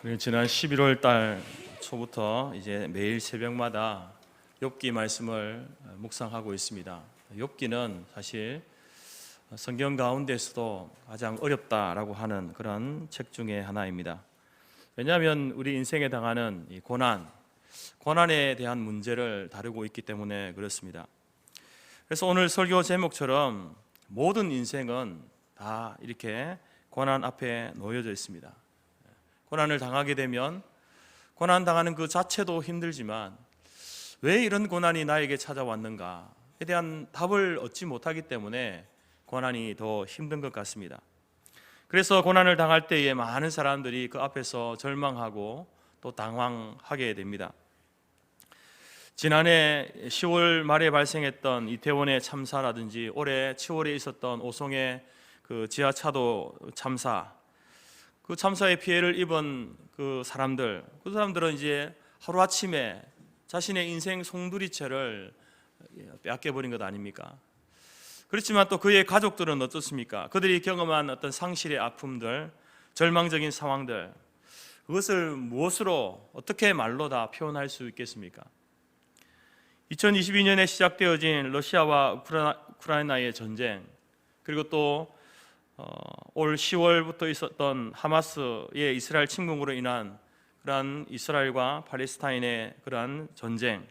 우리 지난 11월 달 초부터 이제 매일 새벽마다 욥기 말씀을 묵상하고 있습니다. 욥기는 사실 성경 가운데서도 가장 어렵다라고 하는 그런 책 중에 하나입니다. 왜냐하면 우리 인생에 당하는 이 고난에 대한 문제를 다루고 있기 때문에 그렇습니다. 그래서 오늘 설교 제목처럼 모든 인생은 다 이렇게 고난 앞에 놓여져 있습니다. 고난을 당하게 되면 고난 당하는 그 자체도 힘들지만 왜 이런 고난이 나에게 찾아왔는가에 대한 답을 얻지 못하기 때문에 고난이 더 힘든 것 같습니다. 그래서 고난을 당할 때에 많은 사람들이 그 앞에서 절망하고 또 당황하게 됩니다. 지난해 10월 말에 발생했던 이태원의 참사라든지 올해 7월에 있었던 오송의 그 지하차도 참사, 그 참사의 피해를 입은 그 사람들은 이제 하루아침에 자신의 인생 송두리째를 빼앗겨버린 것 아닙니까? 그렇지만 또 그의 가족들은 어떻습니까? 그들이 경험한 어떤 상실의 아픔들, 절망적인 상황들, 그것을 무엇으로 어떻게 말로 다 표현할 수 있겠습니까? 2022년에 시작되어진 러시아와 우크라이나의 전쟁, 그리고 또 올 10월부터 있었던 하마스의 이스라엘 침공으로 인한 그러한 이스라엘과 팔레스타인의 그러한 전쟁,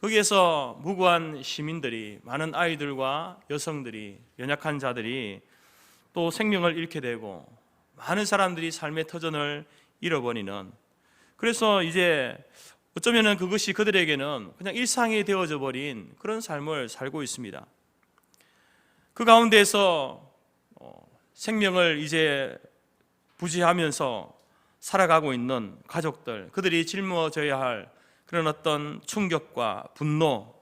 거기에서 무고한 시민들이, 많은 아이들과 여성들이, 연약한 자들이 또 생명을 잃게 되고 많은 사람들이 삶의 터전을 잃어버리는, 그래서 이제 어쩌면 그것이 그들에게는 그냥 일상이 되어져 버린 그런 삶을 살고 있습니다. 그 가운데에서 생명을 이제 부지하면서 살아가고 있는 가족들, 그들이 짊어져야 할 그런 어떤 충격과 분노,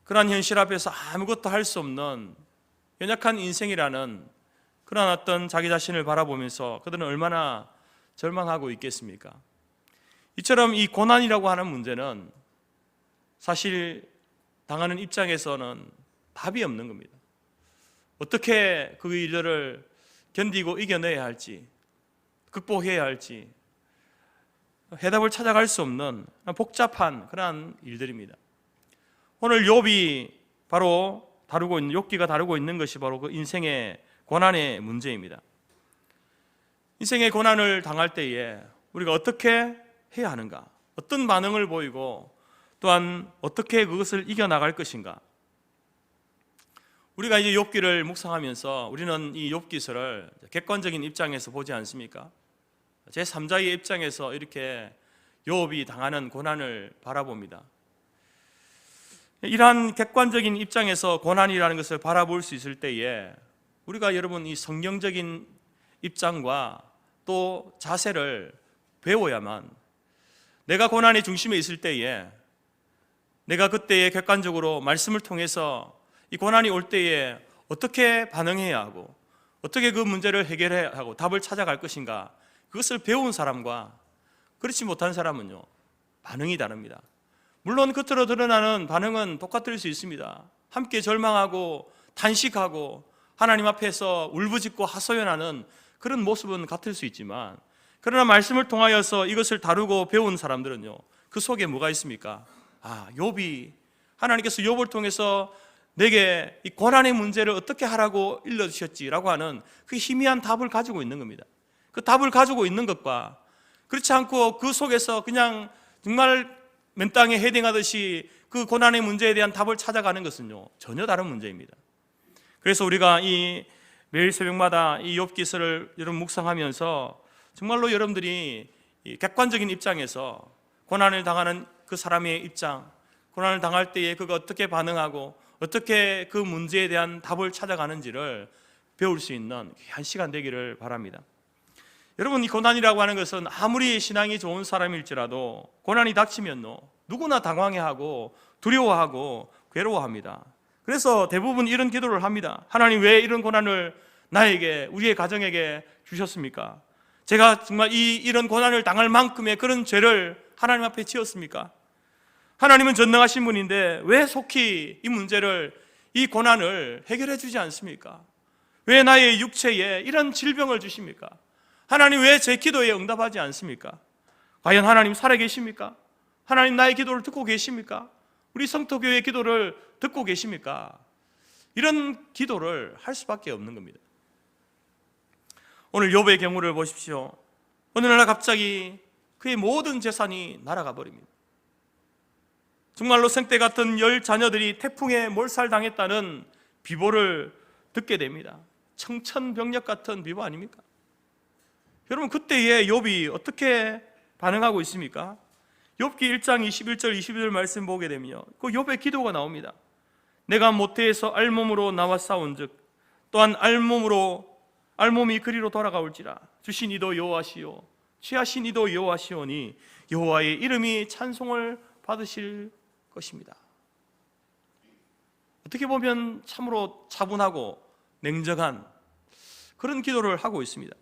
그러한 현실 앞에서 아무것도 할 수 없는 연약한 인생이라는 그런 어떤 자기 자신을 바라보면서 그들은 얼마나 절망하고 있겠습니까? 이처럼 이 고난이라고 하는 문제는 사실 당하는 입장에서는 답이 없는 겁니다. 어떻게 그 일들을 견디고 이겨내야 할지, 극복해야 할지 해답을 찾아갈 수 없는 복잡한 그러한 일들입니다. 오늘 욥이 바로 다루고 있는, 욥기가 다루고 있는 것이 바로 그 인생의 고난의 문제입니다. 인생의 고난을 당할 때에 우리가 어떻게 해야 하는가, 어떤 반응을 보이고 또한 어떻게 그것을 이겨나갈 것인가. 우리가 이제 욥기를 묵상하면서 우리는 이 욥기서를 객관적인 입장에서 보지 않습니까? 제3자의 입장에서 이렇게 욥이 당하는 고난을 바라봅니다. 이러한 객관적인 입장에서 고난이라는 것을 바라볼 수 있을 때에 우리가 여러분 이 성경적인 입장과 또 자세를 배워야만, 내가 고난의 중심에 있을 때에 내가 그때에 객관적으로 말씀을 통해서 이 고난이 올 때에 어떻게 반응해야 하고 어떻게 그 문제를 해결해야 하고 답을 찾아갈 것인가, 그것을 배운 사람과 그렇지 못한 사람은요, 반응이 다릅니다. 물론 겉으로 드러나는 반응은 똑같을 수 있습니다. 함께 절망하고 탄식하고 하나님 앞에서 울부짖고 하소연하는 그런 모습은 같을 수 있지만, 그러나 말씀을 통하여서 이것을 다루고 배운 사람들은요, 그 속에 뭐가 있습니까? 욥이, 하나님께서 욥을 통해서 내게 이 고난의 문제를 어떻게 하라고 일러주셨지라고 하는 그 희미한 답을 가지고 있는 겁니다. 그 답을 가지고 있는 것과 그렇지 않고 그 속에서 그냥 정말 맨땅에 헤딩하듯이 그 고난의 문제에 대한 답을 찾아가는 것은요, 전혀 다른 문제입니다. 그래서 우리가 이 매일 새벽마다 이 욥기서를 여러분 묵상하면서 정말로 여러분들이 이 객관적인 입장에서 고난을 당하는 그 사람의 입장, 고난을 당할 때에 그가 어떻게 반응하고 어떻게 그 문제에 대한 답을 찾아가는지를 배울 수 있는 한 시간 되기를 바랍니다. 여러분, 이 고난이라고 하는 것은 아무리 신앙이 좋은 사람일지라도 고난이 닥치면 누구나 당황해하고 두려워하고 괴로워합니다. 그래서 대부분 이런 기도를 합니다. 하나님, 왜 이런 고난을 나에게, 우리의 가정에게 주셨습니까? 제가 정말 이런 고난을 당할 만큼의 그런 죄를 하나님 앞에 지었습니까? 하나님은 전능하신 분인데 왜 속히 이 문제를, 이 고난을 해결해 주지 않습니까? 왜 나의 육체에 이런 질병을 주십니까? 하나님 왜 제 기도에 응답하지 않습니까? 과연 하나님 살아계십니까? 하나님 나의 기도를 듣고 계십니까? 우리 성토교회의 기도를 듣고 계십니까? 이런 기도를 할 수밖에 없는 겁니다. 오늘 욥의 경우를 보십시오. 어느 날 갑자기 그의 모든 재산이 날아가 버립니다. 정말로 생떼 같은 10 자녀들이 태풍에 몰살당했다는 비보를 듣게 됩니다. 청천벽력 같은 비보 아닙니까? 여러분, 그때에 욥이 어떻게 반응하고 있습니까? 욥기 1장 21절 22절 말씀 보게 되면 그 욥의 기도가 나옵니다. 내가 모태에서 알몸으로 나와 싸운즉 또한 알몸이 그리로 돌아가올지라. 주신 이도 여호와시요 취하신 이도 여호와시오니 여호와의 이름이 찬송을 받으실 것입니다. 어떻게 보면 참으로 차분하고 냉정한 그런 기도를 하고 있습니다.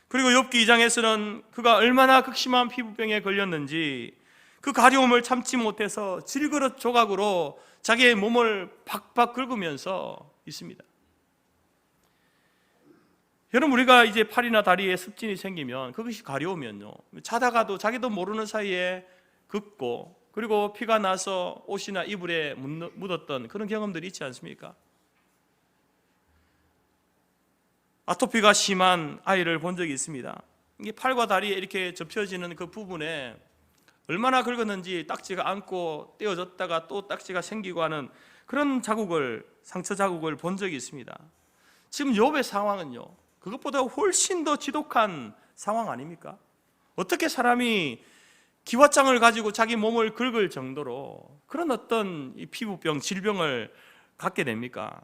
그리고 욥기 2장에서는 그가 얼마나 극심한 피부병에 걸렸는지 그 가려움을 참지 못해서 질그릇 조각으로 자기의 몸을 박박 긁으면서 있습니다. 여러분, 우리가 이제 팔이나 다리에 습진이 생기면 그것이 가려우면요, 자다가도 자기도 모르는 사이에 긋고 그리고 피가 나서 옷이나 이불에 묻었던 그런 경험들이 있지 않습니까? 아토피가 심한 아이를 본 적이 있습니다. 이게 팔과 다리에 이렇게 접혀지는 그 부분에 얼마나 긁었는지 딱지가 안고 떼어졌다가 또 딱지가 생기고 하는 그런 상처 자국을 본 적이 있습니다. 지금 욥의 상황은요, 그것보다 훨씬 더 지독한 상황 아닙니까? 어떻게 사람이 기왓장을 가지고 자기 몸을 긁을 정도로 그런 어떤 이 피부병, 질병을 갖게 됩니까?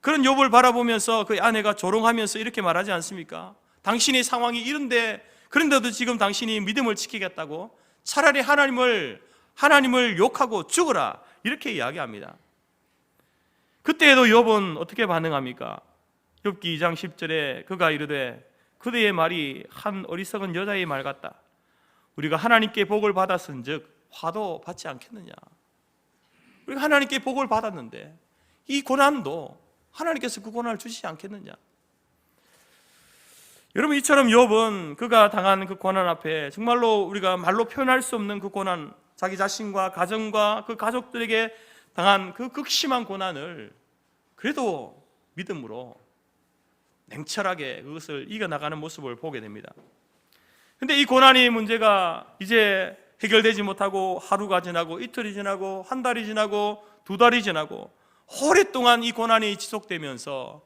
그런 욥을 바라보면서 그 아내가 조롱하면서 이렇게 말하지 않습니까? 당신의 상황이 이런데, 그런데도 지금 당신이 믿음을 지키겠다고? 차라리 하나님을 욕하고 죽어라, 이렇게 이야기합니다. 그때에도 욥은 어떻게 반응합니까? 욥기 2장 10절에 그가 이르되 그대의 말이 한 어리석은 여자의 말 같다. 우리가 하나님께 복을 받았은즉 화도 받지 않겠느냐. 우리가 하나님께 복을 받았는데 이 고난도 하나님께서 그 고난을 주시지 않겠느냐. 여러분, 이처럼 욥은 그가 당한 그 고난 앞에 정말로 우리가 말로 표현할 수 없는 그 고난, 자기 자신과 가정과 그 가족들에게 당한 그 극심한 고난을 그래도 믿음으로 냉철하게 그것을 이겨나가는 모습을 보게 됩니다. 그런데 이 고난의 문제가 이제 해결되지 못하고 하루가 지나고 이틀이 지나고 한 달이 지나고 두 달이 지나고 오랫동안 이 고난이 지속되면서,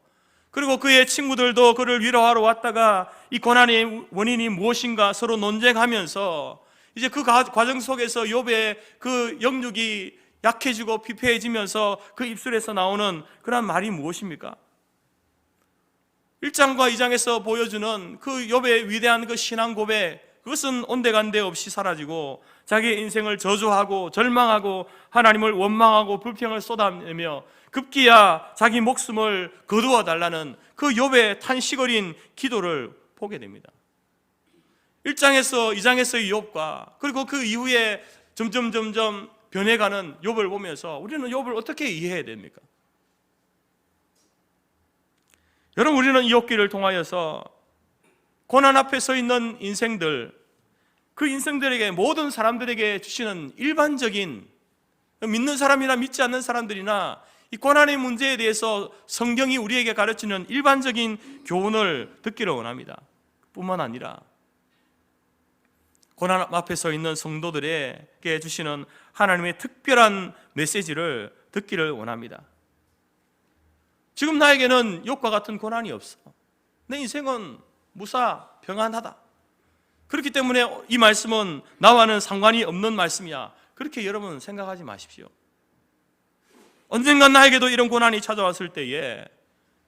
그리고 그의 친구들도 그를 위로하러 왔다가 이 고난의 원인이 무엇인가 서로 논쟁하면서 이제 그 과정 속에서 욥의 그 영육이 약해지고 피폐해지면서 그 입술에서 나오는 그런 말이 무엇입니까? 1장과 2장에서 보여주는 그 욥의 위대한 그 신앙 고백, 그것은 온데간데 없이 사라지고 자기의 인생을 저주하고 절망하고 하나님을 원망하고 불평을 쏟아내며 급기야 자기 목숨을 거두어 달라는 그 욥의 탄식어린 기도를 보게 됩니다. 1장에서 2장에서의 욥과 그리고 그 이후에 점점 변해가는 욥을 보면서 우리는 욥을 어떻게 이해해야 됩니까? 여러분, 우리는 이 욥기를 통하여서 고난 앞에 서 있는 인생들, 그 인생들에게, 모든 사람들에게 주시는 일반적인, 믿는 사람이나 믿지 않는 사람들이나 이 고난의 문제에 대해서 성경이 우리에게 가르치는 일반적인 교훈을 듣기를 원합니다. 뿐만 아니라 고난 앞에 서 있는 성도들에게 주시는 하나님의 특별한 메시지를 듣기를 원합니다. 지금 나에게는 욥과 같은 고난이 없어. 내 인생은 무사 평안하다. 그렇기 때문에 이 말씀은 나와는 상관이 없는 말씀이야, 그렇게 여러분 생각하지 마십시오. 언젠간 나에게도 이런 고난이 찾아왔을 때에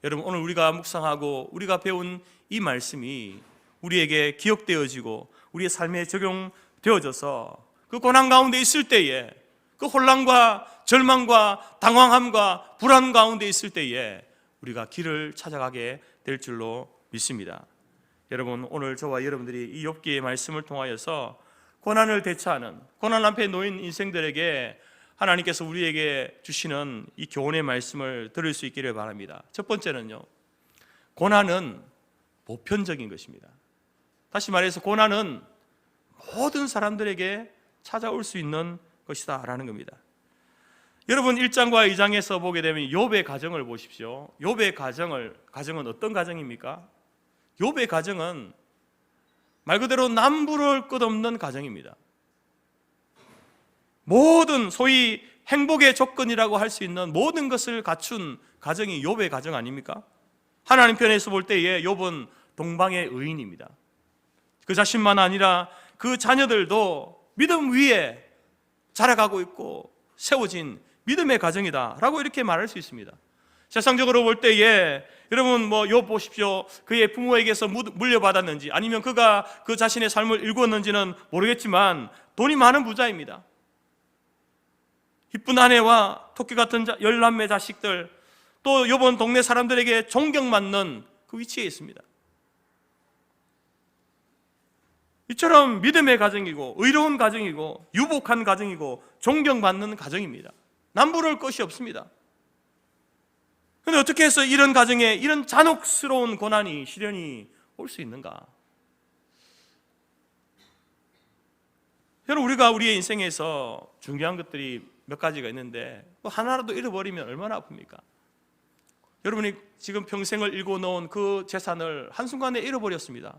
여러분, 오늘 우리가 묵상하고 우리가 배운 이 말씀이 우리에게 기억되어지고 우리의 삶에 적용되어져서 그 고난 가운데 있을 때에, 그 혼란과 절망과 당황함과 불안 가운데 있을 때에 우리가 길을 찾아가게 될 줄로 믿습니다. 여러분, 오늘 저와 여러분들이 이 욥기의 말씀을 통하여서 고난을 대처하는, 고난 앞에 놓인 인생들에게 하나님께서 우리에게 주시는 이 교훈의 말씀을 들을 수 있기를 바랍니다. 첫 번째는요, 고난은 보편적인 것입니다. 다시 말해서 고난은 모든 사람들에게 찾아올 수 있는 것이다 라는 겁니다. 여러분 1장과 2장에서 보게 되면 욥의 가정을 보십시오. 욥의 가정은 어떤 가정입니까? 욥의 가정은 말 그대로 남부를 끝없는 가정입니다. 모든 소위 행복의 조건이라고 할 수 있는 모든 것을 갖춘 가정이 욥의 가정 아닙니까? 하나님 편에서 볼 때에 욥은 동방의 의인입니다. 그 자신만 아니라 그 자녀들도 믿음 위에 자라가고 있고 세워진 믿음의 가정이다 라고 이렇게 말할 수 있습니다. 세상적으로 볼 때에 여러분 욥 보십시오. 그의 부모에게서 물려받았는지 아니면 그가 그 자신의 삶을 일구었는지는 모르겠지만 돈이 많은 부자입니다. 이쁜 아내와 토끼 같은 10남매 자식들, 또 욥은 동네 사람들에게 존경받는 그 위치에 있습니다. 이처럼 믿음의 가정이고 의로운 가정이고 유복한 가정이고 존경받는 가정입니다. 남부를 것이 없습니다. 그런데 어떻게 해서 이런 가정에 이런 잔혹스러운 고난이 시련이 올 수 있는가? 여러분 우리가 우리의 인생에서 중요한 것들이 몇 가지가 있는데 하나라도 잃어버리면 얼마나 아픕니까? 여러분이 지금 평생을 일궈 놓은 그 재산을 한순간에 잃어버렸습니다.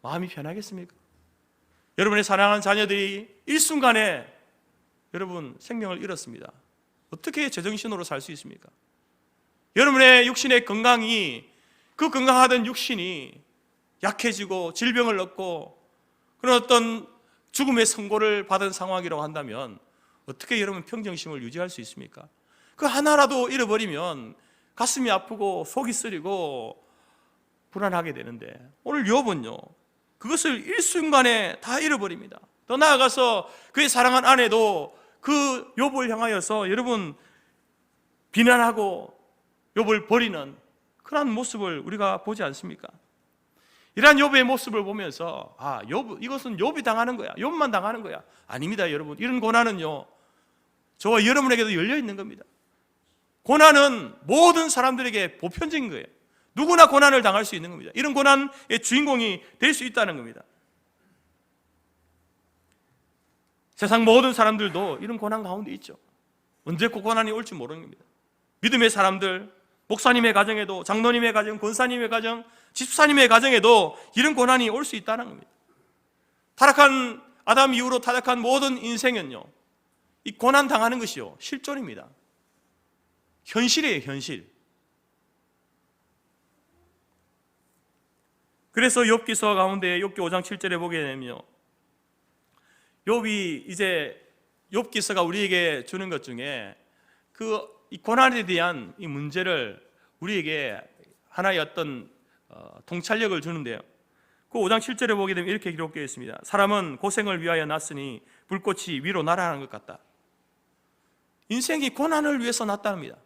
마음이 편하겠습니까? 여러분의 사랑하는 자녀들이 일순간에 여러분 생명을 잃었습니다. 어떻게 제정신으로 살 수 있습니까? 여러분의 육신의 건강이 그 건강하던 육신이 약해지고 질병을 얻고 그런 어떤 죽음의 선고를 받은 상황이라고 한다면 어떻게 여러분 평정심을 유지할 수 있습니까? 그 하나라도 잃어버리면 가슴이 아프고 속이 쓰리고 불안하게 되는데 오늘 욥은요 그것을 일순간에 다 잃어버립니다. 더 나아가서 그의 사랑한 아내도 그 욥을 향하여서 여러분 비난하고 욥을 버리는 그런 모습을 우리가 보지 않습니까? 이러한 욥의 모습을 보면서 욥, 이것은 욥이 당하는 거야, 욥만 당하는 거야. 아닙니다 여러분. 이런 고난은요 저와 여러분에게도 열려 있는 겁니다. 고난은 모든 사람들에게 보편적인 거예요. 누구나 고난을 당할 수 있는 겁니다. 이런 고난의 주인공이 될 수 있다는 겁니다. 세상 모든 사람들도 이런 고난 가운데 있죠. 언제 그 고난이 올지 모르는 겁니다. 믿음의 사람들, 목사님의 가정에도, 장로님의 가정, 권사님의 가정, 집사님의 가정에도 이런 고난이 올 수 있다는 겁니다. 타락한 아담 이후로 타락한 모든 인생은요 이 고난 당하는 것이요 실존입니다. 현실이에요, 현실. 그래서 욥기서 가운데 욥기 5장 7절에 보게 되면요 욥이 이제 욥기서가 우리에게 주는 것 중에 이 고난에 대한 이 문제를 우리에게 하나의 어떤 통찰력을 주는데요. 그 5장 7절에 보게 되면 이렇게 기록되어 있습니다. 사람은 고생을 위하여 났으니 불꽃이 위로 날아가는 것 같다. 인생이 고난을 위해서 났답니다.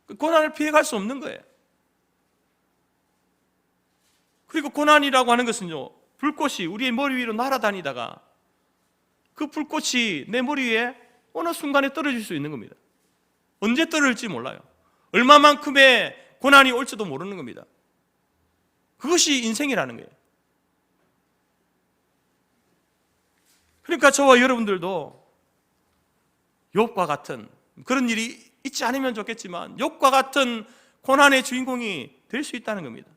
그 고난을 피해갈 수 없는 거예요. 그리고 고난이라고 하는 것은요 불꽃이 우리의 머리 위로 날아다니다가 그 불꽃이 내 머리 위에 어느 순간에 떨어질 수 있는 겁니다. 언제 떨어질지 몰라요. 얼마만큼의 고난이 올지도 모르는 겁니다. 그것이 인생이라는 거예요. 그러니까 저와 여러분들도 욥과 같은 그런 일이 있지 않으면 좋겠지만 욥과 같은 고난의 주인공이 될 수 있다는 겁니다.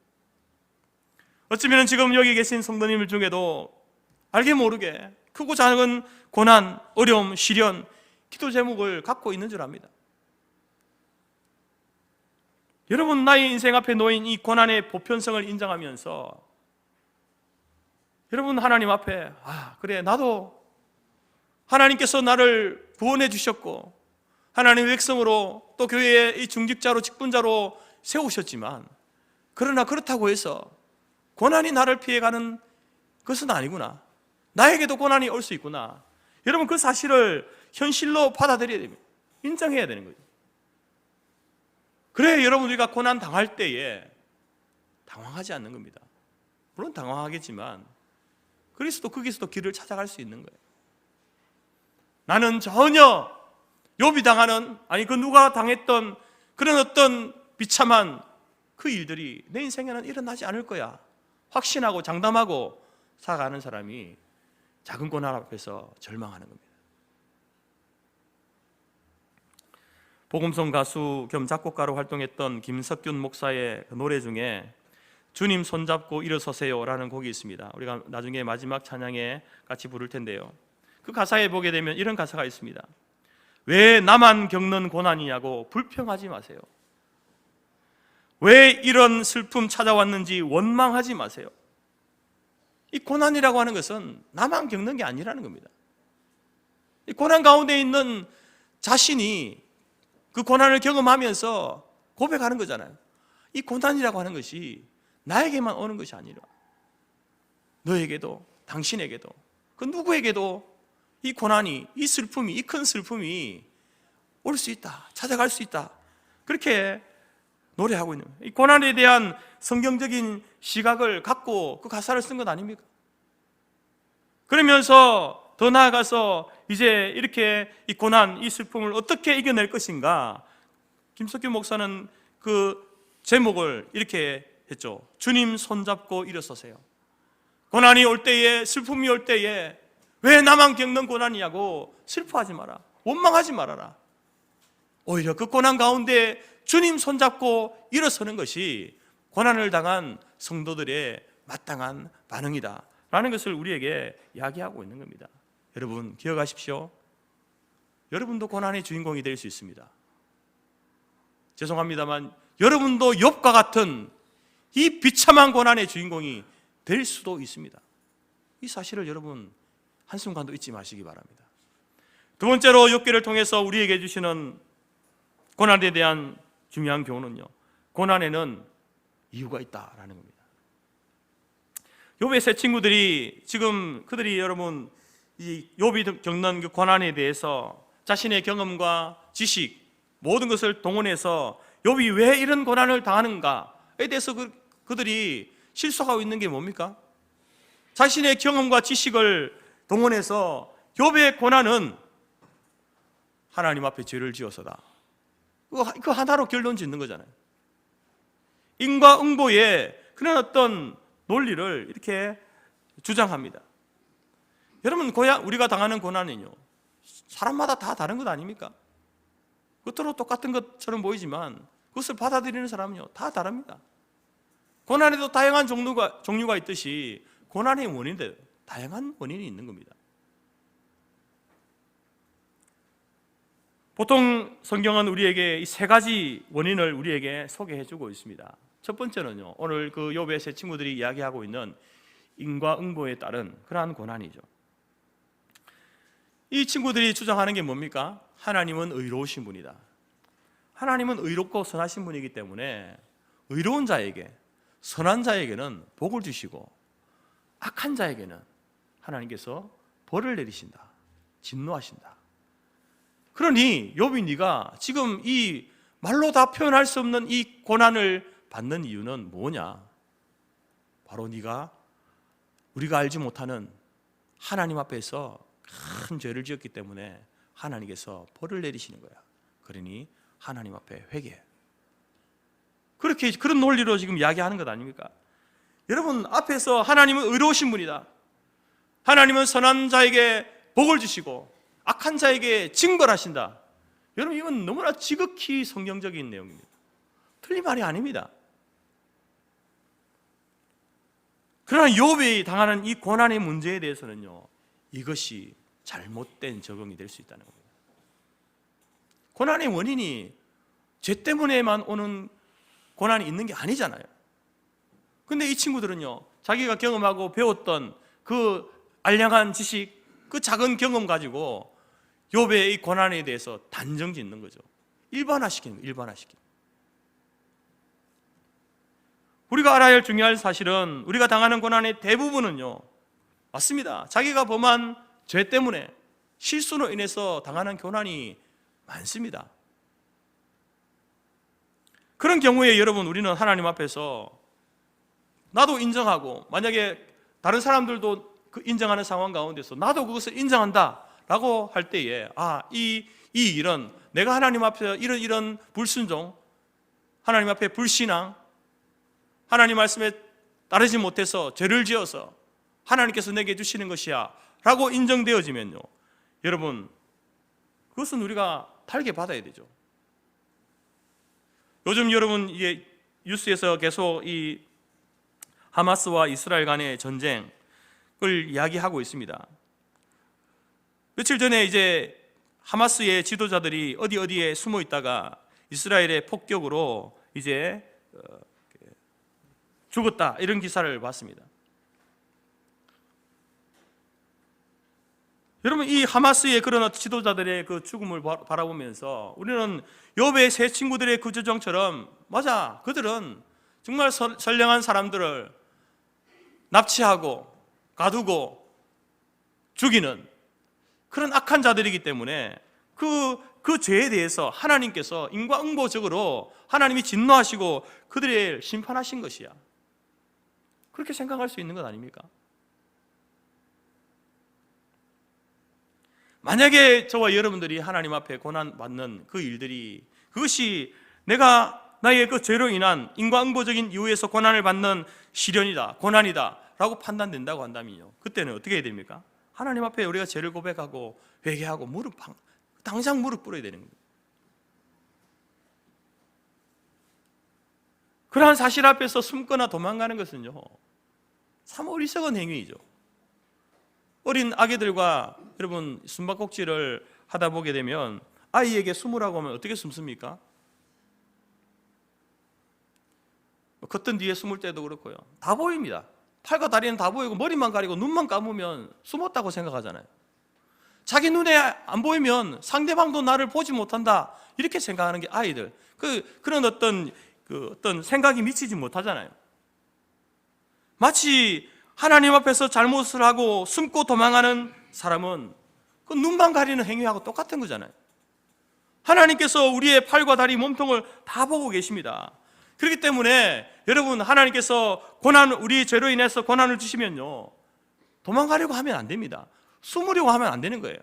어쩌면 지금 여기 계신 성도님들 중에도 알게 모르게 크고 작은 고난, 어려움, 시련, 기도 제목을 갖고 있는 줄 압니다. 여러분 나의 인생 앞에 놓인 이 고난의 보편성을 인정하면서 여러분 하나님 앞에 그래 나도 하나님께서 나를 구원해 주셨고 하나님의 백성으로 또 교회의 이 중직자로 직분자로 세우셨지만 그러나 그렇다고 해서 고난이 나를 피해가는 것은 아니구나. 나에게도 고난이 올 수 있구나. 여러분 그 사실을 현실로 받아들여야 됩니다. 인정해야 되는 거죠. 그래 여러분 우리가 고난 당할 때에 당황하지 않는 겁니다. 물론 당황하겠지만 그리스도 거기서도 길을 찾아갈 수 있는 거예요. 나는 전혀 욥이 당하는 그 누가 당했던 그런 어떤 비참한 그 일들이 내 인생에는 일어나지 않을 거야 확신하고 장담하고 살아가는 사람이 작은 고난 앞에서 절망하는 겁니다. 복음송 가수 겸 작곡가로 활동했던 김석균 목사의 노래 중에 주님 손잡고 일어서세요라는 곡이 있습니다. 우리가 나중에 마지막 찬양에 같이 부를 텐데요, 그 가사에 보게 되면 이런 가사가 있습니다. 왜 나만 겪는 고난이냐고 불평하지 마세요. 왜 이런 슬픔 찾아왔는지 원망하지 마세요. 이 고난이라고 하는 것은 나만 겪는 게 아니라는 겁니다. 이 고난 가운데 있는 자신이 그 고난을 경험하면서 고백하는 거잖아요. 이 고난이라고 하는 것이 나에게만 오는 것이 아니라 너에게도, 당신에게도, 그 누구에게도 이 고난이, 이 슬픔이, 이 큰 슬픔이 올 수 있다, 찾아갈 수 있다, 그렇게 노래하고 있는 거예요. 이 고난에 대한 성경적인 시각을 갖고 그 가사를 쓴 것 아닙니까? 그러면서 더 나아가서 이제 이렇게 이 고난, 이 슬픔을 어떻게 이겨낼 것인가, 김석규 목사는 그 제목을 이렇게 했죠. 주님 손잡고 일어서세요. 고난이 올 때에, 슬픔이 올 때에 왜 나만 겪는 고난이냐고 슬퍼하지 마라, 원망하지 말아라. 오히려 그 고난 가운데 주님 손잡고 일어서는 것이 고난을 당한 성도들의 마땅한 반응이다 라는 것을 우리에게 이야기하고 있는 겁니다. 여러분 기억하십시오. 여러분도 고난의 주인공이 될 수 있습니다. 죄송합니다만 여러분도 욥과 같은 이 비참한 고난의 주인공이 될 수도 있습니다. 이 사실을 여러분 한순간도 잊지 마시기 바랍니다. 두 번째로 욥기를 통해서 우리에게 주시는 고난에 대한 중요한 교훈은요, 고난에는 이유가 있다라는 겁니다. 욥의 세 친구들이 지금 그들이 여러분 이 욥이 겪는 그 고난에 대해서 자신의 경험과 지식 모든 것을 동원해서 욥이 왜 이런 고난을 당하는가에 대해서 그들이 실속하고 있는 게 뭡니까? 자신의 경험과 지식을 동원해서 욥의 고난은 하나님 앞에 죄를 지어서다, 그 하나로 결론 짓는 거잖아요. 인과응보의 그런 어떤 논리를 이렇게 주장합니다. 여러분 우리가 당하는 고난은요, 사람마다 다 다른 것 아닙니까? 겉으로 똑같은 것처럼 보이지만 그것을 받아들이는 사람은요 다 다릅니다. 고난에도 다양한 종류가 있듯이 고난의 원인도 다양한 원인이 있는 겁니다. 보통 성경은 우리에게 이 세 가지 원인을 우리에게 소개해주고 있습니다. 첫 번째는요, 오늘 그 욥의 세 친구들이 이야기하고 있는 인과응보에 따른 그러한 고난이죠. 이 친구들이 주장하는 게 뭡니까? 하나님은 의로우신 분이다. 하나님은 의롭고 선하신 분이기 때문에 의로운 자에게, 선한 자에게는 복을 주시고 악한 자에게는 하나님께서 벌을 내리신다, 진노하신다. 그러니 욥이 네가 지금 이 말로 다 표현할 수 없는 이 고난을 받는 이유는 뭐냐? 바로 네가 우리가 알지 못하는 하나님 앞에서 큰 죄를 지었기 때문에 하나님께서 벌을 내리시는 거야. 그러니 하나님 앞에 회개해. 그런 논리로 지금 이야기하는 것 아닙니까? 여러분 앞에서 하나님은 의로우신 분이다, 하나님은 선한 자에게 복을 주시고 악한 자에게 징벌하신다. 여러분 이건 너무나 지극히 성경적인 내용입니다. 틀린 말이 아닙니다. 그러나 욥이 당하는 이 고난의 문제에 대해서는요, 이것이 잘못된 적응이 될 수 있다는 겁니다. 고난의 원인이 죄 때문에만 오는 고난이 있는 게 아니잖아요. 근데 이 친구들은요, 자기가 경험하고 배웠던 그 알량한 지식, 그 작은 경험 가지고 욥의 이 고난에 대해서 단정 짓는 거죠. 일반화시키는 거예요. 일반화시키는. 우리가 알아야 할 중요한 사실은 우리가 당하는 고난의 대부분은요, 맞습니다. 자기가 범한 죄 때문에 실수로 인해서 당하는 고난이 많습니다. 그런 경우에 여러분 우리는 하나님 앞에서 나도 인정하고, 만약에 다른 사람들도 그 인정하는 상황 가운데서 나도 그것을 인정한다 라고 할 때에 이 일은 내가 하나님 앞에 이런 불순종, 하나님 앞에 불신앙, 하나님 말씀에 따르지 못해서 죄를 지어서 하나님께서 내게 주시는 것이야 라고 인정되어지면요, 여러분, 그것은 우리가 달게 받아야 되죠. 요즘 여러분 이게 뉴스에서 계속 이 하마스와 이스라엘 간의 전쟁을 이야기하고 있습니다. 며칠 전에 이제 하마스의 지도자들이 어디에 숨어 있다가 이스라엘의 폭격으로 이제 죽었다, 이런 기사를 봤습니다. 여러분, 이 하마스의 그런 지도자들의 그 죽음을 바라보면서 우리는 욥의 세 친구들의 구조정처럼, 맞아, 그들은 정말 선량한 사람들을 납치하고 가두고 죽이는 그런 악한 자들이기 때문에 그 죄에 대해서 하나님께서 인과응보적으로 하나님이 진노하시고 그들을 심판하신 것이야. 그렇게 생각할 수 있는 것 아닙니까? 만약에 저와 여러분들이 하나님 앞에 고난받는 그 일들이, 그것이 내가 나의 그 죄로 인한 인과응보적인 이유에서 고난을 받는 시련이다, 고난이다 라고 판단된다고 한다면요, 그때는 어떻게 해야 됩니까? 하나님 앞에 우리가 죄를 고백하고 회개하고 당장 무릎 꿇어야 되는 거예요. 그러한 사실 앞에서 숨거나 도망가는 것은요, 참 어리석은 행위이죠. 어린 아기들과 여러분 숨바꼭질을 하다 보게 되면 아이에게 숨으라고 하면 어떻게 숨습니까? 겉은 뒤에 숨을 때도 그렇고요, 다 보입니다. 팔과 다리는 다 보이고 머리만 가리고 눈만 감으면 숨었다고 생각하잖아요. 자기 눈에 안 보이면 상대방도 나를 보지 못한다, 이렇게 생각하는 게 아이들. 그런 어떤 생각이 미치지 못하잖아요. 마치 하나님 앞에서 잘못을 하고 숨고 도망하는 사람은 그 눈만 가리는 행위하고 똑같은 거잖아요. 하나님께서 우리의 팔과 다리, 몸통을 다 보고 계십니다. 그렇기 때문에 여러분, 하나님께서 우리 죄로 인해서 고난을 주시면요, 도망가려고 하면 안 됩니다. 숨으려고 하면 안 되는 거예요.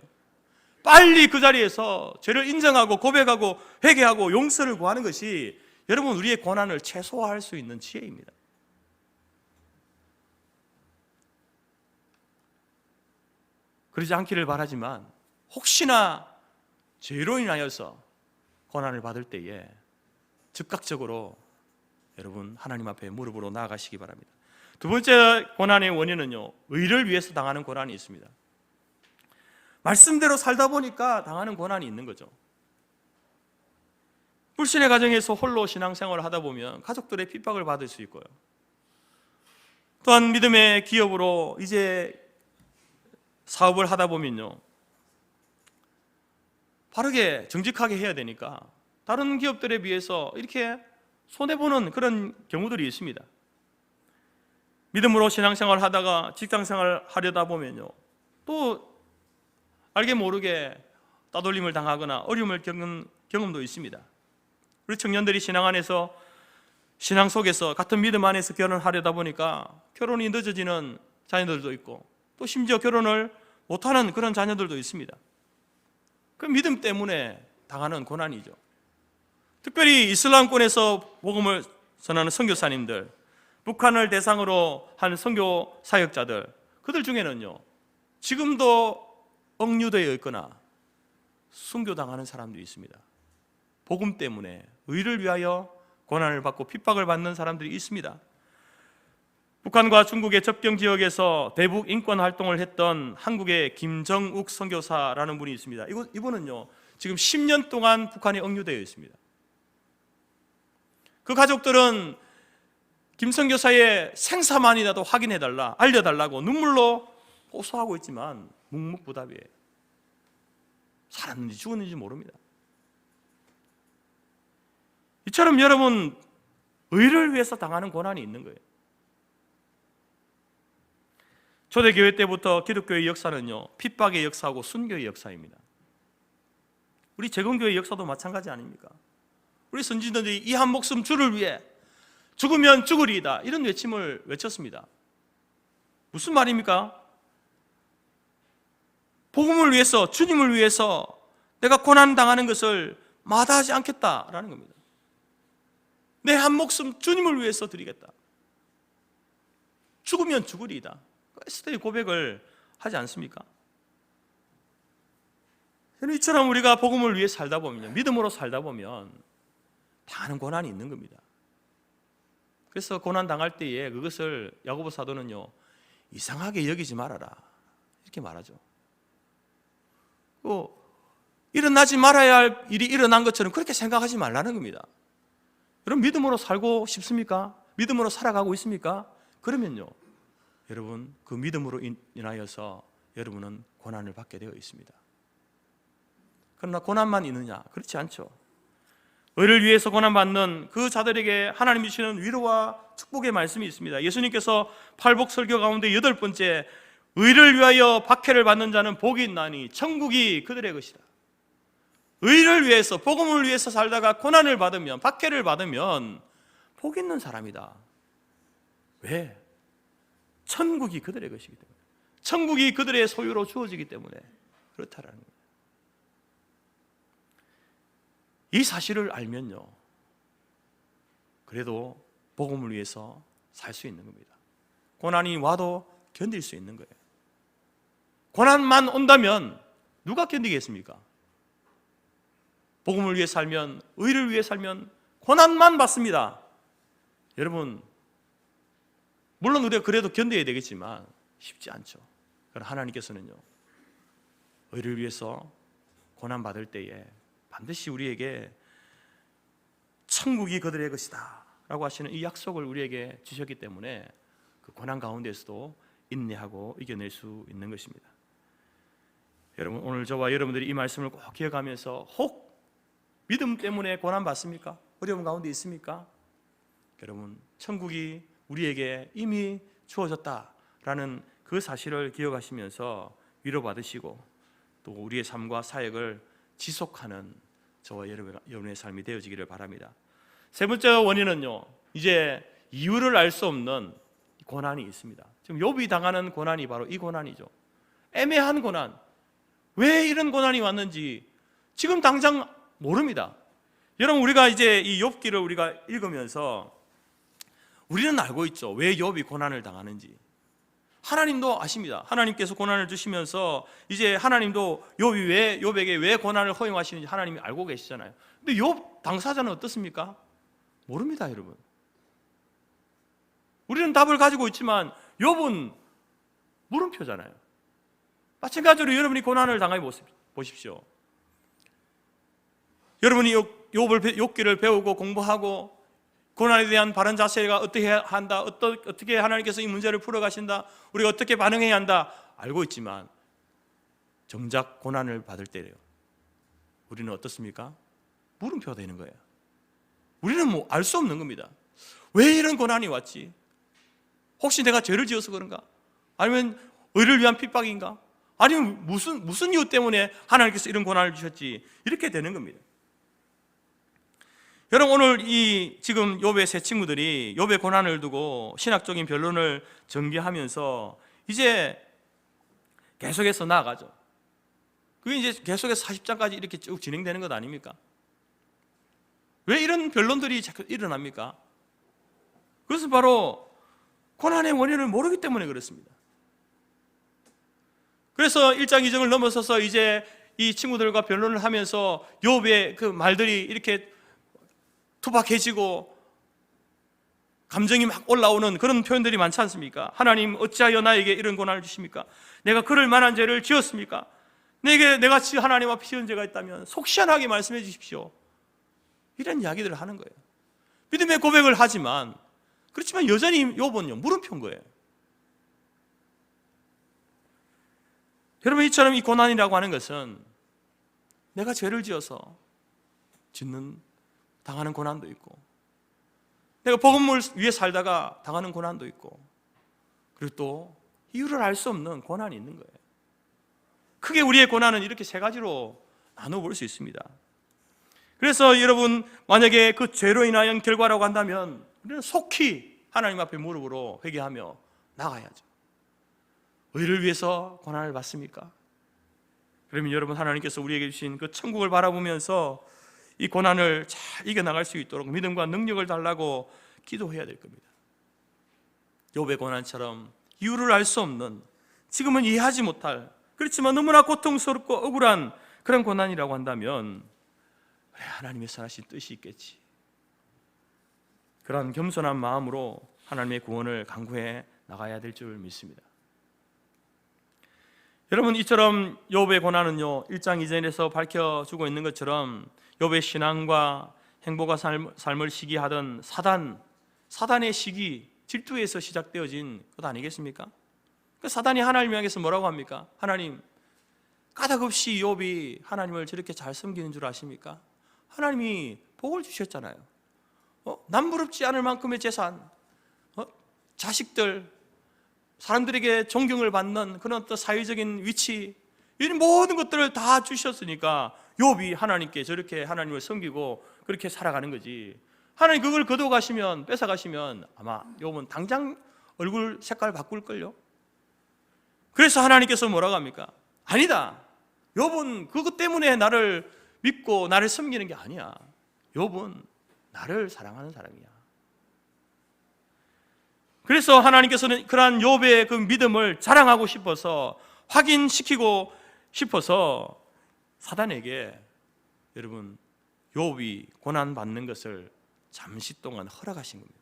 빨리 그 자리에서 죄를 인정하고 고백하고 회개하고 용서를 구하는 것이 여러분 우리의 고난을 최소화할 수 있는 지혜입니다. 그러지 않기를 바라지만 혹시나 죄로 인하여서 고난을 받을 때에 즉각적으로 여러분 하나님 앞에 무릎으로 나아가시기 바랍니다. 두 번째 고난의 원인은요, 의를 위해서 당하는 고난이 있습니다. 말씀대로 살다 보니까 당하는 고난이 있는 거죠. 불신의 가정에서 홀로 신앙생활을 하다 보면 가족들의 핍박을 받을 수 있고요, 또한 믿음의 기업으로 이제 사업을 하다 보면요, 바르게 정직하게 해야 되니까 다른 기업들에 비해서 이렇게 손해보는 그런 경우들이 있습니다. 믿음으로 신앙생활을 하다가 직장생활을 하려다 보면요, 또 알게 모르게 따돌림을 당하거나 어려움을 겪는 경험도 있습니다. 우리 청년들이 신앙 안에서, 신앙 속에서 같은 믿음 안에서 결혼하려다 보니까 결혼이 늦어지는 자녀들도 있고, 또 심지어 결혼을 못하는 그런 자녀들도 있습니다. 그 믿음 때문에 당하는 고난이죠. 특별히 이슬람권에서 복음을 전하는 선교사님들, 북한을 대상으로 한 선교 사역자들, 그들 중에는요, 지금도 억류되어 있거나 순교당하는 사람들이 있습니다. 복음 때문에 의를 위하여 고난을 받고 핍박을 받는 사람들이 있습니다. 북한과 중국의 접경 지역에서 대북 인권 활동을 했던 한국의 김정욱 선교사라는 분이 있습니다. 이분은요, 지금 10년 동안 북한에 억류되어 있습니다. 그 가족들은 김 선교사의 생사만이라도 확인해달라, 알려달라고 눈물로 호소하고 있지만 묵묵부답이에요. 살았는지 죽었는지 모릅니다. 이처럼 여러분, 의를 위해서 당하는 고난이 있는 거예요. 초대교회 때부터 기독교의 역사는요, 핍박의 역사하고 순교의 역사입니다. 우리 재건교회 역사도 마찬가지 아닙니까? 우리 선지자들이 이 한 목숨 주를 위해 죽으면 죽으리이다, 이런 외침을 외쳤습니다. 무슨 말입니까? 복음을 위해서, 주님을 위해서 내가 고난당하는 것을 마다하지 않겠다라는 겁니다. 내 한 목숨 주님을 위해서 드리겠다. 죽으면 죽으리이다. 에스더의 고백을 하지 않습니까? 이처럼 우리가 복음을 위해 살다 보면, 믿음으로 살다 보면 당하는 고난이 있는 겁니다. 그래서 고난 당할 때에 그것을 야고보 사도는요, 이상하게 여기지 말아라 이렇게 말하죠. 일어나지 말아야 할 일이 일어난 것처럼 그렇게 생각하지 말라는 겁니다. 여러분, 믿음으로 살고 싶습니까? 믿음으로 살아가고 있습니까? 그러면요, 여러분, 그 믿음으로 인하여서 여러분은 고난을 받게 되어 있습니다. 그러나 고난만 있느냐? 그렇지 않죠. 의를 위해서 고난받는 그 자들에게 하나님 주시는 위로와 축복의 말씀이 있습니다. 예수님께서 팔복 설교 가운데 8번째, 의를 위하여 박해를 받는 자는 복이 있나니 천국이 그들의 것이다. 의를 위해서, 복음을 위해서 살다가 고난을 받으면, 박해를 받으면 복 있는 사람이다. 왜? 천국이 그들의 것이기 때문에, 천국이 그들의 소유로 주어지기 때문에 그렇다라는 거예요. 이 사실을 알면요, 그래도 복음을 위해서 살 수 있는 겁니다. 고난이 와도 견딜 수 있는 거예요. 고난만 온다면 누가 견디겠습니까? 복음을 위해 살면, 의를 위해 살면 고난만 받습니다. 여러분, 물론 우리가 그래도 견뎌야 되겠지만 쉽지 않죠. 그러나 하나님께서는요, 의를 위해서 고난 받을 때에 반드시 우리에게 천국이 그들의 것이다 라고 하시는 이 약속을 우리에게 주셨기 때문에 그 고난 가운데서도 인내하고 이겨낼 수 있는 것입니다. 여러분, 오늘 저와 여러분들이 이 말씀을 꼭 기억하면서, 혹 믿음 때문에 고난 받습니까? 어려움 가운데 있습니까? 여러분, 천국이 우리에게 이미 주어졌다라는 그 사실을 기억하시면서 위로받으시고 또 우리의 삶과 사역을 지속하는 저와 여러분의 삶이 되어지기를 바랍니다. 세 번째 원인은요, 이제 이유를 알 수 없는 고난이 있습니다. 지금 욥이 당하는 고난이 바로 이 고난이죠. 애매한 고난. 왜 이런 고난이 왔는지 지금 당장 모릅니다. 여러분, 우리가 이제 이 욥기를 우리가 읽으면서 우리는 알고 있죠. 왜 욥이 고난을 당하는지. 하나님도 아십니다. 하나님께서 고난을 주시면서 이제 하나님도 욥에게 왜 고난을 허용하시는지 하나님이 알고 계시잖아요. 근데 욥 당사자는 어떻습니까? 모릅니다, 여러분. 우리는 답을 가지고 있지만 욥은 물음표잖아요. 마찬가지로 여러분이 고난을 당해 보십시오. 여러분이 욥기를 배우고 공부하고 고난에 대한 바른 자세가 어떻게 한다, 어떻게 하나님께서 이 문제를 풀어가신다, 우리가 어떻게 반응해야 한다 알고 있지만 정작 고난을 받을 때래요, 우리는 어떻습니까? 물음표가 되는 거예요. 우리는 알 수 없는 겁니다. 왜 이런 고난이 왔지? 혹시 내가 죄를 지어서 그런가? 아니면 의를 위한 핍박인가? 아니면 무슨 이유 때문에 하나님께서 이런 고난을 주셨지? 이렇게 되는 겁니다. 여러분, 오늘 지금 욥의 세 친구들이 욥의 고난을 두고 신학적인 변론을 전개하면서 이제 계속해서 나아가죠. 그게 이제 계속해서 40장까지 이렇게 쭉 진행되는 것 아닙니까? 왜 이런 변론들이 자꾸 일어납니까? 그것은 바로 고난의 원인을 모르기 때문에 그렇습니다. 그래서 1장 2장을 넘어서서 이제 이 친구들과 변론을 하면서 욥의 그 말들이 이렇게 투박해지고 감정이 막 올라오는 그런 표현들이 많지 않습니까? 하나님, 어찌하여 나에게 이런 고난을 주십니까? 내가 그럴 만한 죄를 지었습니까? 내가 하나님 앞에 지은 죄가 있다면 속 시원하게 말씀해 주십시오. 이런 이야기들을 하는 거예요. 믿음의 고백을 하지만, 그렇지만 여전히 욥은요, 물음표인 거예요. 여러분, 이처럼 이 고난이라고 하는 것은 내가 죄를 지어서 당하는 고난도 있고, 내가 복음을 위해 살다가 당하는 고난도 있고, 그리고 또 이유를 알 수 없는 고난이 있는 거예요. 크게 우리의 고난은 이렇게 세 가지로 나눠볼 수 있습니다. 그래서 여러분, 만약에 그 죄로 인한 결과라고 한다면 우리는 속히 하나님 앞에 무릎으로 회개하며 나가야죠. 의를 위해서 고난을 받습니까? 그러면 여러분, 하나님께서 우리에게 주신 그 천국을 바라보면서 이 고난을 잘 이겨나갈 수 있도록 믿음과 능력을 달라고 기도해야 될 겁니다. 욥의 고난처럼 이유를 알 수 없는, 지금은 이해하지 못할, 그렇지만 너무나 고통스럽고 억울한 그런 고난이라고 한다면 그래, 하나님의 선하신 뜻이 있겠지. 그런 겸손한 마음으로 하나님의 구원을 간구해 나가야 될 줄 믿습니다. 여러분, 이처럼 욥의 고난은요 1장 2절에서 밝혀주고 있는 것처럼 욥의 신앙과 행복한 삶을 시기하던 사단의 시기, 질투에서 시작되어진 것 아니겠습니까? 그 사단이 하나님 향해서 뭐라고 합니까? 하나님, 까닭없이 욥이 하나님을 저렇게 잘 섬기는 줄 아십니까? 하나님이 복을 주셨잖아요. 남부럽지 않을 만큼의 재산, 자식들, 사람들에게 존경을 받는 그런 어떤 사회적인 위치, 이런 모든 것들을 다 주셨으니까 욥이 하나님께 저렇게 하나님을 섬기고 그렇게 살아가는 거지. 하나님 그걸 거둬가시면, 뺏어가시면 아마 욥은 당장 얼굴 색깔 바꿀걸요. 그래서 하나님께서 뭐라고 합니까? 아니다, 욥은 그것 때문에 나를 믿고 나를 섬기는 게 아니야. 욥은 나를 사랑하는 사람이야. 그래서 하나님께서는 그러한 욥의 그 믿음을 자랑하고 싶어서, 확인시키고 싶어서 사단에게 여러분 욥이 고난받는 것을 잠시 동안 허락하신 겁니다.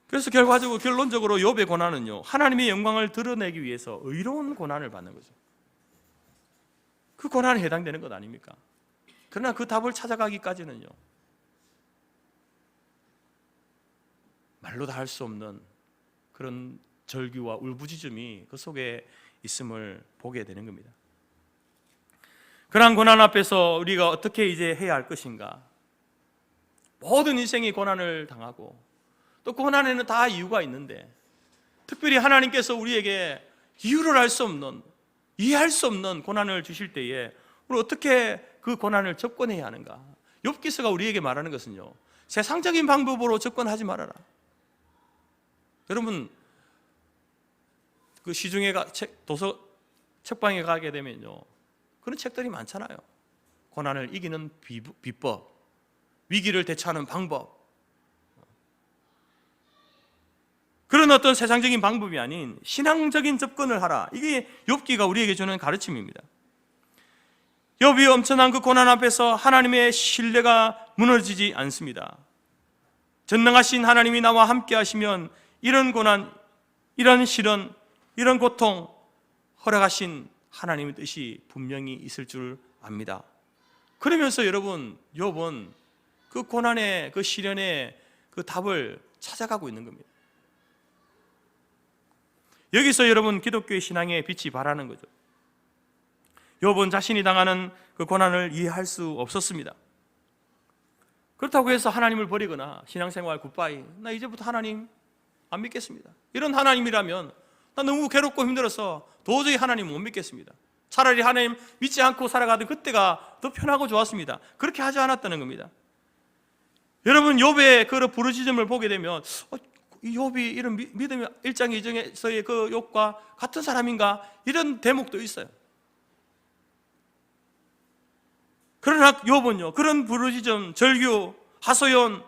그래서 결론적으로 욥의 고난은요 하나님의 영광을 드러내기 위해서 의로운 고난을 받는 거죠. 그 고난에 해당되는 것 아닙니까? 그러나 그 답을 찾아가기까지는요 말로 다 할 수 없는 그런 절규와 울부짖음이 그 속에 있음을 보게 되는 겁니다. 그러한 고난 앞에서 우리가 어떻게 이제 해야 할 것인가? 모든 인생이 고난을 당하고 또 그 고난에는 다 이유가 있는데, 특별히 하나님께서 우리에게 이유를 알 수 없는, 이해할 수 없는 고난을 주실 때에 우리 어떻게 그 고난을 접근해야 하는가? 욥기서가 우리에게 말하는 것은요 세상적인 방법으로 접근하지 말아라. 여러분 그 시중에 책방에 가게 되면요 그런 책들이 많잖아요. 고난을 이기는 비법, 위기를 대처하는 방법, 그런 어떤 세상적인 방법이 아닌 신앙적인 접근을 하라. 이게 욥기가 우리에게 주는 가르침입니다. 욥이 엄청난 그 고난 앞에서 하나님의 신뢰가 무너지지 않습니다. 전능하신 하나님이 나와 함께 하시면 이런 고난, 이런 시련, 이런 고통 허락하신 하나님의 뜻이 분명히 있을 줄 압니다. 그러면서 여러분 욥은 그 고난의 그 시련의 그 답을 찾아가고 있는 겁니다. 여기서 여러분 기독교의 신앙의 빛이 발하는 거죠. 욥은 자신이 당하는 그 고난을 이해할 수 없었습니다. 그렇다고 해서 하나님을 버리거나 신앙생활 굿바이, 나 이제부터 하나님 안 믿겠습니다, 이런 하나님이라면 나 너무 괴롭고 힘들어서 도저히 하나님 못 믿겠습니다, 차라리 하나님 믿지 않고 살아가던 그때가 더 편하고 좋았습니다, 그렇게 하지 않았다는 겁니다. 여러분 욥의 그 부르짖음을 보게 되면 이 욥이 이런 믿음의 1장 2장에서의 그 욥과 같은 사람인가, 이런 대목도 있어요. 그러나 욥은요 그런 부르짖음, 절규, 하소연,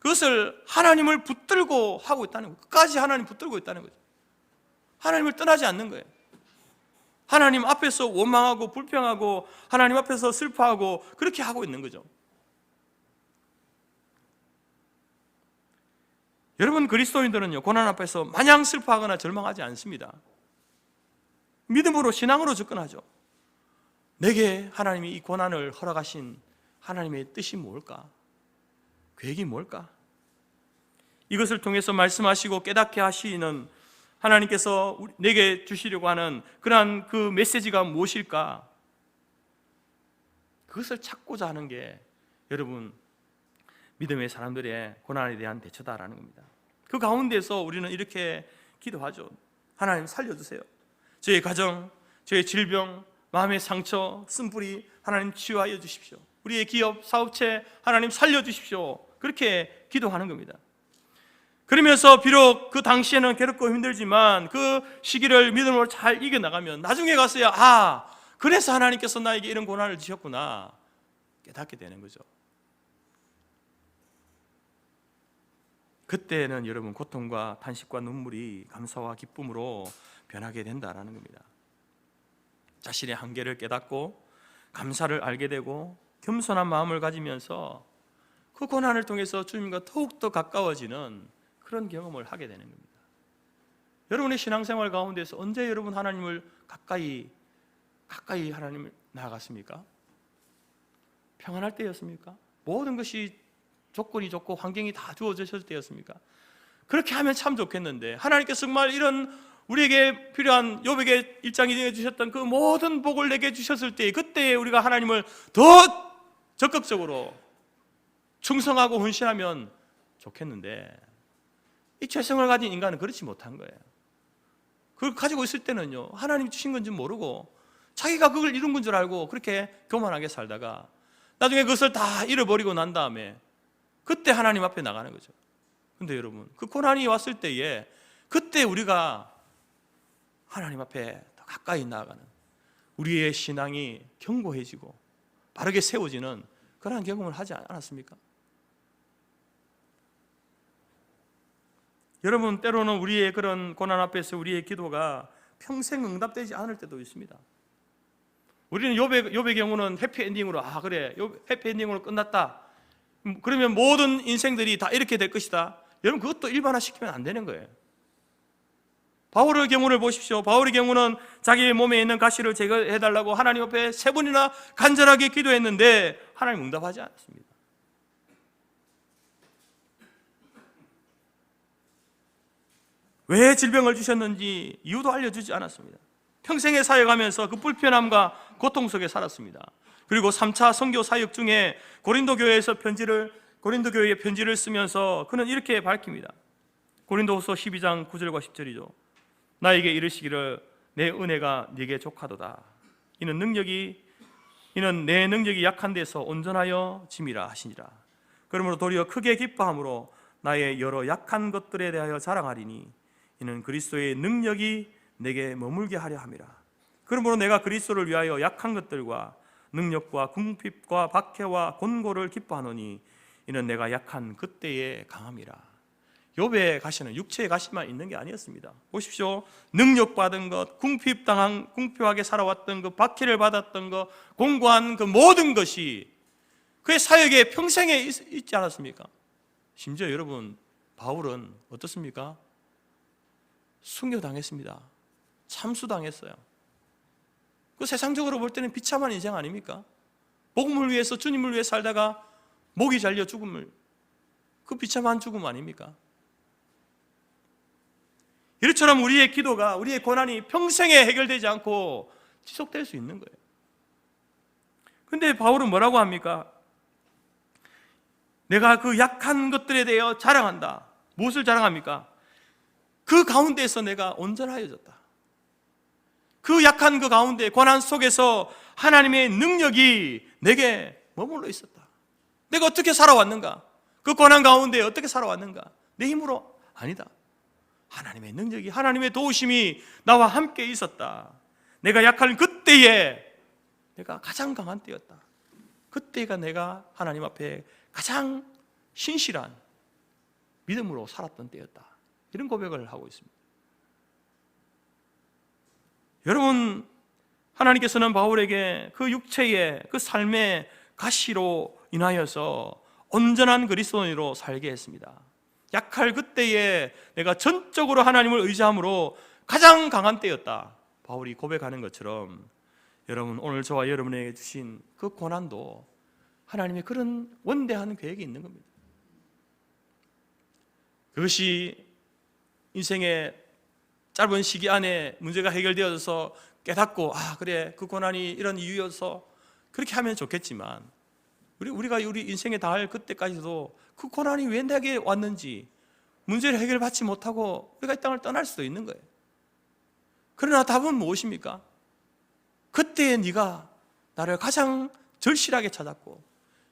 그것을 하나님을 붙들고 하고 있다는 거예요. 끝까지 하나님 붙들고 있다는 거죠. 하나님을 떠나지 않는 거예요. 하나님 앞에서 원망하고 불평하고 하나님 앞에서 슬퍼하고 그렇게 하고 있는 거죠. 여러분 그리스도인들은요 고난 앞에서 마냥 슬퍼하거나 절망하지 않습니다. 믿음으로, 신앙으로 접근하죠. 내게 하나님이 이 고난을 허락하신 하나님의 뜻이 뭘까? 계획이 뭘까? 이것을 통해서 말씀하시고 깨닫게 하시는 하나님께서 내게 주시려고 하는 그러한 그 메시지가 무엇일까? 그것을 찾고자 하는 게 여러분 믿음의 사람들의 고난에 대한 대처다라는 겁니다. 그 가운데서 우리는 이렇게 기도하죠. 하나님 살려주세요. 저의 가정, 저의 질병, 마음의 상처, 쓴뿌리 하나님 치유하여 주십시오. 우리의 기업, 사업체 하나님 살려주십시오. 그렇게 기도하는 겁니다. 그러면서 비록 그 당시에는 괴롭고 힘들지만 그 시기를 믿음으로 잘 이겨나가면 나중에 가서야 그래서 하나님께서 나에게 이런 고난을 주셨구나 깨닫게 되는 거죠. 그때는 여러분 고통과 탄식과 눈물이 감사와 기쁨으로 변하게 된다라는 겁니다. 자신의 한계를 깨닫고 감사를 알게 되고 겸손한 마음을 가지면서 그 고난을 통해서 주님과 더욱더 가까워지는 그런 경험을 하게 되는 겁니다. 여러분의 신앙생활 가운데서 언제 여러분 하나님을 가까이 하나님을 나아갔습니까? 평안할 때였습니까? 모든 것이 조건이 좋고 환경이 다 주어졌을 때였습니까? 그렇게 하면 참 좋겠는데, 하나님께서 정말 이런 우리에게 필요한 욥에게 일장이 주셨던 그 모든 복을 내게 주셨을 때, 그때 우리가 하나님을 더 적극적으로 충성하고 헌신하면 좋겠는데, 이 죄성을 가진 인간은 그렇지 못한 거예요. 그걸 가지고 있을 때는요, 하나님이 주신 건지 모르고 자기가 그걸 이룬 건 줄 알고 그렇게 교만하게 살다가 나중에 그것을 다 잃어버리고 난 다음에 그때 하나님 앞에 나가는 거죠. 근데 여러분, 그 고난이 왔을 때에 그때 우리가 하나님 앞에 더 가까이 나아가는, 우리의 신앙이 견고해지고 바르게 세워지는 그러한 경험을 하지 않았습니까? 여러분, 때로는 우리의 그런 고난 앞에서 우리의 기도가 평생 응답되지 않을 때도 있습니다. 우리는 욥의 경우는 해피엔딩으로, 그래, 해피엔딩으로 끝났다, 그러면 모든 인생들이 다 이렇게 될 것이다, 여러분 그것도 일반화시키면 안 되는 거예요. 바울의 경우를 보십시오. 바울의 경우는 자기의 몸에 있는 가시를 제거해달라고 하나님 앞에 3번이나 간절하게 기도했는데 하나님 응답하지 않았습니다. 왜 질병을 주셨는지 이유도 알려주지 않았습니다. 평생에 사역하면서 그 불편함과 고통 속에 살았습니다. 그리고 3차 선교 사역 중에 고린도 교회에 편지를 쓰면서 그는 이렇게 밝힙니다. 고린도후서 12장 9절과 10절이죠. 나에게 이르시기를 내 은혜가 네게 족하도다. 이는 내 능력이 약한 데서 온전하여 짐이라 하시니라. 그러므로 도리어 크게 기뻐함으로 나의 여러 약한 것들에 대하여 자랑하리니 이는 그리스도의 능력이 내게 머물게 하려 함이라. 그러므로 내가 그리스도를 위하여 약한 것들과 능력과 궁핍과 박해와 곤고를 기뻐하노니 이는 내가 약한 그때의 강함이라. 욥의 가시는 육체의 가시만 있는 게 아니었습니다. 보십시오. 능력받은 것, 궁핍하게 살아왔던 것, 박해를 받았던 것, 공고한 그 모든 것이 그의 사역에 평생에 있지 않았습니까? 심지어 여러분, 바울은 어떻습니까? 순교당했습니다. 참수당했어요. 그 세상적으로 볼 때는 비참한 인생 아닙니까? 복음을 위해서, 주님을 위해 살다가 목이 잘려 죽음을, 그 비참한 죽음 아닙니까? 이처럼 우리의 기도가, 우리의 고난이 평생에 해결되지 않고 지속될 수 있는 거예요. 근데 바울은 뭐라고 합니까? 내가 그 약한 것들에 대하여 자랑한다. 무엇을 자랑합니까? 그 가운데에서 내가 온전하여졌다. 그 약한 그 가운데, 고난 속에서 하나님의 능력이 내게 머물러 있었다. 내가 어떻게 살아왔는가? 그 고난 가운데 어떻게 살아왔는가? 내 힘으로 아니다. 하나님의 능력이, 하나님의 도우심이 나와 함께 있었다. 내가 약한 그때에 내가 가장 강한 때였다. 그때가 내가 하나님 앞에 가장 신실한 믿음으로 살았던 때였다. 이런 고백을 하고 있습니다. 여러분, 하나님께서는 바울에게 그 육체의 그 삶의 가시로 인하여서 온전한 그리스도인으로 살게 했습니다. 약할 그때에 내가 전적으로 하나님을 의지함으로 가장 강한 때였다. 바울이 고백하는 것처럼 여러분, 오늘 저와 여러분에게 주신 그 고난도 하나님의 그런 원대한 계획이 있는 겁니다. 그것이 인생의 짧은 시기 안에 문제가 해결되어서 깨닫고, 그래, 그 고난이 이런 이유여서 그렇게 하면 좋겠지만, 우리가 우리 인생에 닿을 그때까지도 그 고난이 왜 내게 왔는지 문제를 해결받지 못하고 우리가 이 땅을 떠날 수도 있는 거예요. 그러나 답은 무엇입니까? 그때 네가 나를 가장 절실하게 찾았고,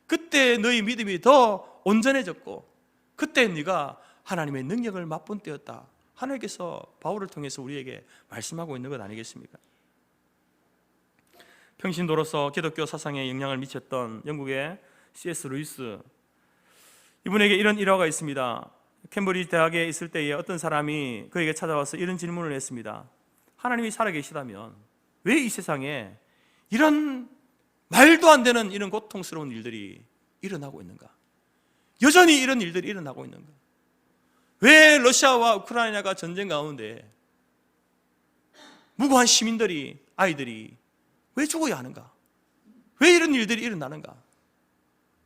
그때 너의 믿음이 더 온전해졌고, 그때 네가 하나님의 능력을 맛본 때였다. 하나님께서 바울을 통해서 우리에게 말씀하고 있는 것 아니겠습니까? 평신도로서 기독교 사상에 영향을 미쳤던 영국의 C.S. 루이스, 이분에게 이런 일화가 있습니다. 캠브리지 대학에 있을 때에 어떤 사람이 그에게 찾아와서 이런 질문을 했습니다. 하나님이 살아계시다면 왜 이 세상에 이런 말도 안 되는 이런 고통스러운 일들이 일어나고 있는가? 여전히 이런 일들이 일어나고 있는가? 왜 러시아와 우크라이나가 전쟁 가운데 무고한 시민들이, 아이들이 왜 죽어야 하는가? 왜 이런 일들이 일어나는가?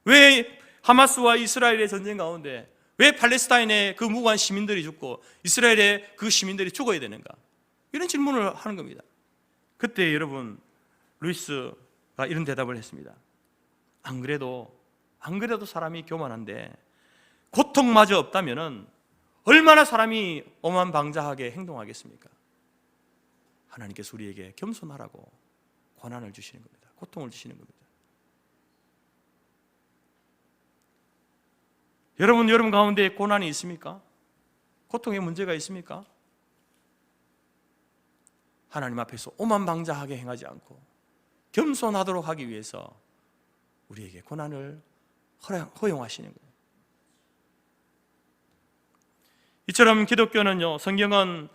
왜 하마스와 이스라엘의 전쟁 가운데 왜 팔레스타인의 그 무고한 시민들이 죽고 이스라엘의 그 시민들이 죽어야 되는가? 이런 질문을 하는 겁니다. 그때 여러분 루이스가 이런 대답을 했습니다. 안 그래도 사람이 교만한데 고통마저 없다면은 얼마나 사람이 오만방자하게 행동하겠습니까? 하나님께서 우리에게 겸손하라고 고난을 주시는 겁니다. 고통을 주시는 겁니다. 여러분 가운데 고난이 있습니까? 고통의 문제가 있습니까? 하나님 앞에서 오만방자하게 행하지 않고 겸손하도록 하기 위해서 우리에게 고난을 허용하시는 거예요. 이처럼 기독교는요, 성경은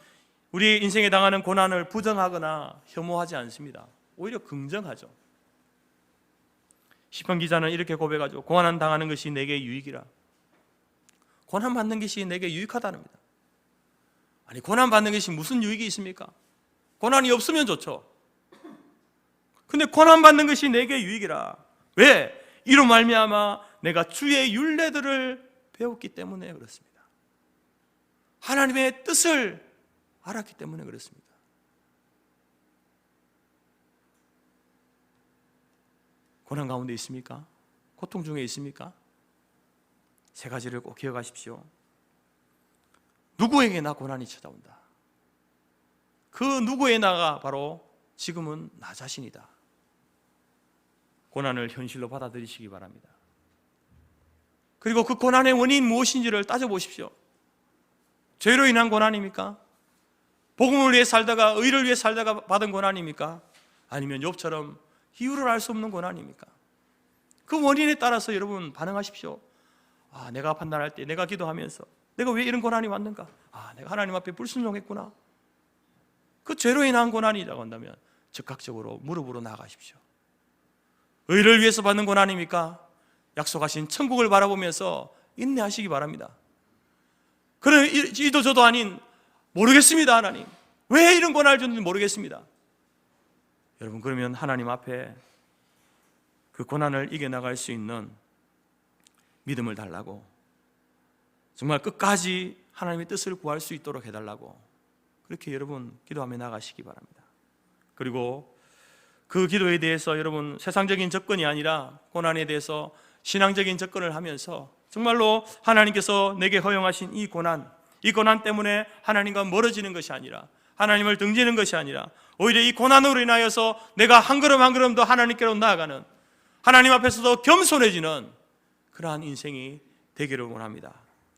우리 인생에 당하는 고난을 부정하거나 혐오하지 않습니다. 오히려 긍정하죠. 시편 기자는 이렇게 고백하죠. 고난 당하는 것이 내게 유익이라. 고난 받는 것이 내게 유익하다는 겁니다. 아니, 고난 받는 것이 무슨 유익이 있습니까? 고난이 없으면 좋죠. 근데 고난 받는 것이 내게 유익이라. 왜? 이로 말미암아 내가 주의 율례들을 배웠기 때문에 그렇습니다. 하나님의 뜻을 알았기 때문에 그렇습니다. 고난 가운데 있습니까? 고통 중에 있습니까? 세 가지를 꼭 기억하십시오. 누구에게나 고난이 찾아온다. 그 누구에나가 바로 지금은 나 자신이다. 고난을 현실로 받아들이시기 바랍니다. 그리고 그 고난의 원인이 무엇인지를 따져보십시오. 죄로 인한 고난입니까? 복음을 위해 살다가, 의를 위해 살다가 받은 고난입니까? 아니면 욥처럼 이유를 알 수 없는 고난입니까? 그 원인에 따라서 여러분 반응하십시오. 내가 판단할 때, 내가 기도하면서 내가 왜 이런 고난이 왔는가? 내가 하나님 앞에 불순종했구나. 그 죄로 인한 고난이라고 한다면 즉각적으로 무릎으로 나아가십시오. 의를 위해서 받는 고난입니까? 약속하신 천국을 바라보면서 인내하시기 바랍니다. 그런 이도 저도 아닌 모르겠습니다. 하나님 왜 이런 고난을 줬는지 모르겠습니다. 여러분, 그러면 하나님 앞에 그 고난을 이겨나갈 수 있는 믿음을 달라고, 정말 끝까지 하나님의 뜻을 구할 수 있도록 해달라고 그렇게 여러분 기도하며 나가시기 바랍니다. 그리고 그 기도에 대해서 여러분 세상적인 접근이 아니라 고난에 대해서 신앙적인 접근을 하면서 정말로 하나님께서 내게 허용하신 이 고난 때문에 하나님과 멀어지는 것이 아니라, 하나님을 등지는 것이 아니라 오히려 이 고난으로 인하여서 내가 한 걸음 한 걸음 더 하나님께로 나아가는, 하나님 앞에서도 겸손해지는 그러한 인생이 되기를 원합니다.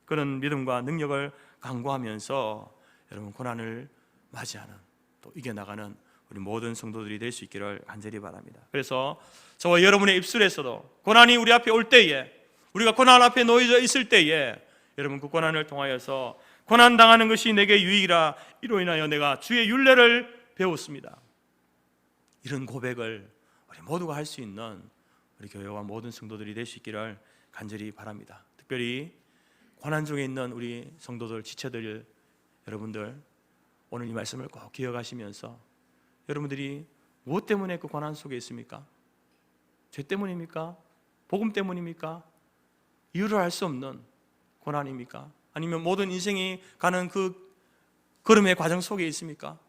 그런 믿음과 능력을 강구하면서 여러분 고난을 맞이하는, 또 이겨나가는 우리 모든 성도들이 될 수 있기를 간절히 바랍니다. 그래서 저와 여러분의 입술에서도 고난이 우리 앞에 올 때에, 우리가 고난 앞에 놓여져 있을 때에 여러분 그 고난을 통하여서 고난 당하는 것이 내게 유익이라, 이로 인하여 내가 주의 율례를 배웠습니다. 이런 고백을 우리 모두가 할 수 있는 우리 교회와 모든 성도들이 될 수 있기를 간절히 바랍니다. 특별히 고난 중에 있는 우리 성도들, 지체들 여러분들, 오늘 이 말씀을 꼭 기억하시면서 여러분들이 무엇 때문에 그 고난 속에 있습니까? 죄 때문입니까? 복음 때문입니까? 이유를 알 수 없는 고난입니까? 아니면 모든 인생이 가는 그 걸음의 과정 속에 있습니까?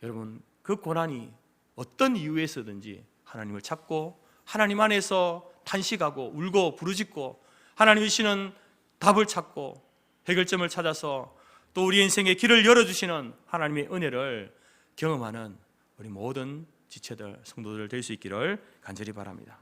여러분, 그 고난이 어떤 이유에서든지 하나님을 찾고 하나님 안에서 탄식하고 울고 부르짖고 하나님이 주시는 답을 찾고 해결점을 찾아서 또 우리 인생의 길을 열어주시는 하나님의 은혜를 경험하는 우리 모든 지체들, 성도들 될 수 있기를 간절히 바랍니다.